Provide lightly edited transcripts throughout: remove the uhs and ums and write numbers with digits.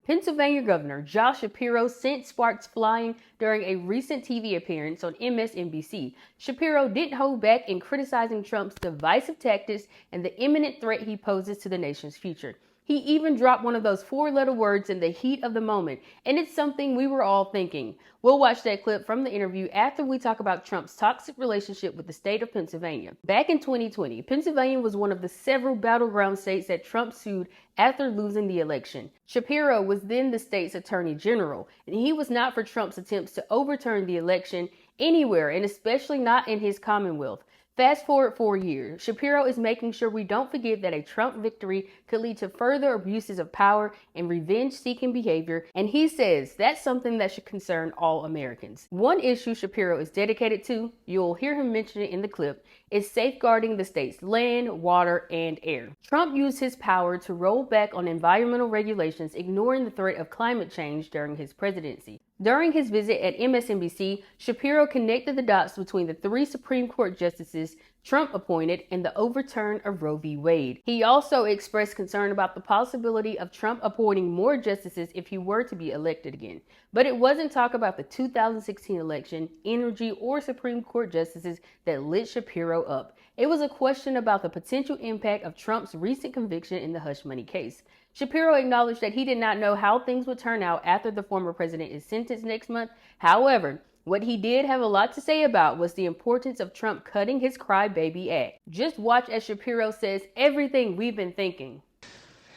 Pennsylvania Governor Josh Shapiro sent sparks flying during a recent TV appearance on MSNBC. Shapiro didn't hold back in criticizing Trump's divisive tactics and the imminent threat he poses to the nation's future. He even dropped one of those four-letter words in the heat of the moment, and it's something we were all thinking. We'll watch that clip from the interview after we talk about Trump's toxic relationship with the state of Pennsylvania. Back in 2020, Pennsylvania was one of the several battleground states that Trump sued after losing the election. Shapiro was then the state's attorney general, and he was not for Trump's attempts to overturn the election anywhere, and especially not in his Commonwealth. Fast forward 4 years, Shapiro is making sure we don't forget that a Trump victory could lead to further abuses of power and revenge-seeking behavior, and he says that's something that should concern all Americans. One issue Shapiro is dedicated to, you'll hear him mention it in the clip, is safeguarding the state's land, water, and air. Trump used his power to roll back on environmental regulations, ignoring the threat of climate change during his presidency. During his visit at MSNBC, Shapiro connected the dots between the 3 Supreme Court justices Trump appointed and the overturn of Roe v. Wade. He also expressed concern about the possibility of Trump appointing more justices if he were to be elected again. But it wasn't talk about the 2016 election, energy, or Supreme Court justices that lit Shapiro up. It was a question about the potential impact of Trump's recent conviction in the hush money case. Shapiro acknowledged that he did not know how things would turn out after the former president is sentenced next month. However, what he did have a lot to say about was the importance of Trump cutting his crybaby act. Just watch as Shapiro says everything we've been thinking.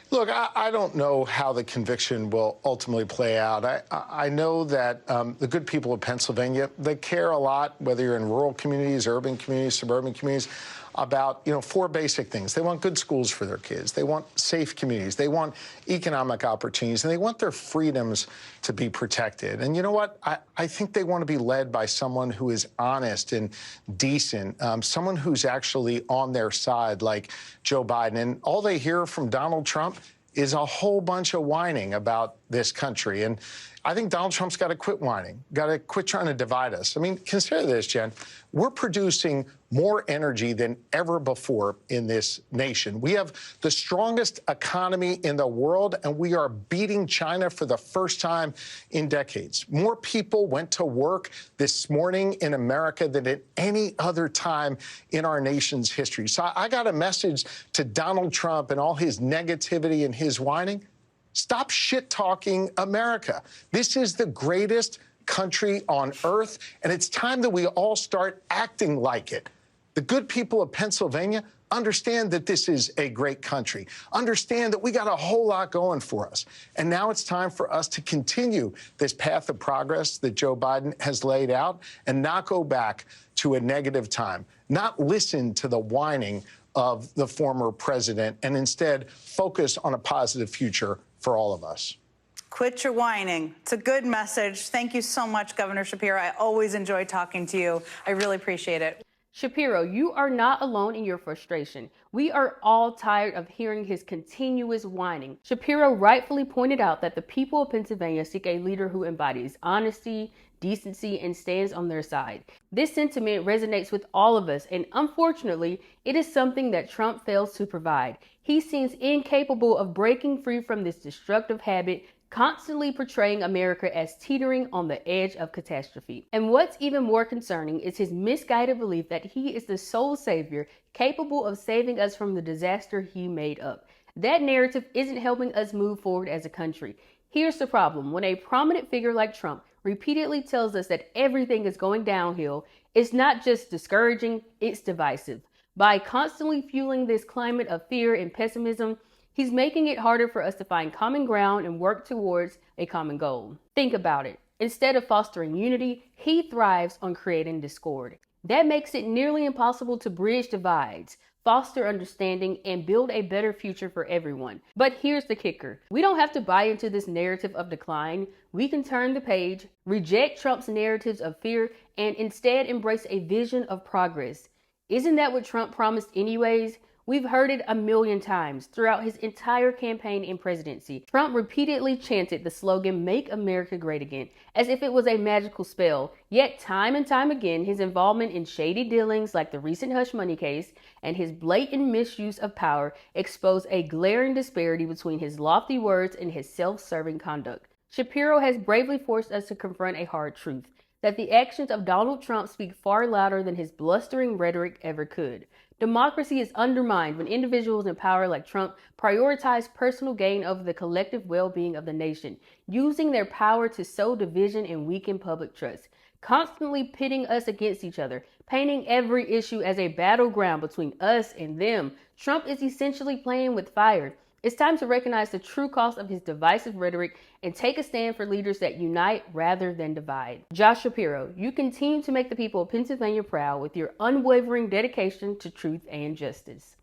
Look, I don't know how the conviction will ultimately play out. I know that the good people of Pennsylvania, they care a lot, whether you're in rural communities, urban communities, suburban communities, about, 4 basic things. They want good schools for their kids. They want safe communities. They want economic opportunities, and they want their freedoms to be protected. And you know what? I think they want to be led by someone who is honest and decent, someone who's actually on their side, like Joe Biden. And all they hear from Donald Trump is a whole bunch of whining about this country. And I think Donald Trump's got to quit whining, got to quit trying to divide us. I mean, consider this, Jen. We're producing more energy than ever before in this nation. We have the strongest economy in the world, and we are beating China for the first time in decades. More people went to work this morning in America than at any other time in our nation's history. So I got a message to Donald Trump and all his negativity and his whining. Stop shit-talking America. This is the greatest country on earth, and it's time that we all start acting like it. The good people of Pennsylvania understand that this is a great country, understand that we got a whole lot going for us. And now it's time for us to continue this path of progress that Joe Biden has laid out and not go back to a negative time, not listen to the whining of the former president, and instead focus on a positive future for all of us. Quit your whining. It's a good message. Thank you so much, Governor Shapiro. I always enjoy talking to you. I really appreciate it. Shapiro, you are not alone in your frustration. We are all tired of hearing his continuous whining. Shapiro rightfully pointed out that the people of Pennsylvania seek a leader who embodies honesty, decency, and stands on their side. This sentiment resonates with all of us, and unfortunately, it is something that Trump fails to provide. He seems incapable of breaking free from this destructive habit, constantly portraying America as teetering on the edge of catastrophe. And what's even more concerning is his misguided belief that he is the sole savior capable of saving us from the disaster he made up. That narrative isn't helping us move forward as a country. Here's the problem. When a prominent figure like Trump repeatedly tells us that everything is going downhill, it's not just discouraging, it's divisive. By constantly fueling this climate of fear and pessimism, he's making it harder for us to find common ground and work towards a common goal. Think about it. Instead of fostering unity, he thrives on creating discord. That makes it nearly impossible to bridge divides, foster understanding, and build a better future for everyone. But here's the kicker. We don't have to buy into this narrative of decline. We can turn the page, reject Trump's narratives of fear, and instead embrace a vision of progress. Isn't that what Trump promised anyways? We've heard it a million times throughout his entire campaign and presidency. Trump repeatedly chanted the slogan, "Make America Great Again," as if it was a magical spell. Yet time and time again, his involvement in shady dealings like the recent hush money case and his blatant misuse of power expose a glaring disparity between his lofty words and his self-serving conduct. Shapiro has bravely forced us to confront a hard truth, that the actions of Donald Trump speak far louder than his blustering rhetoric ever could. Democracy is undermined when individuals in power like Trump prioritize personal gain over the collective well-being of the nation, using their power to sow division and weaken public trust, constantly pitting us against each other, painting every issue as a battleground between us and them. Trump is essentially playing with fire. It's time to recognize the true cost of his divisive rhetoric and take a stand for leaders that unite rather than divide. Josh Shapiro, you continue to make the people of Pennsylvania proud with your unwavering dedication to truth and justice.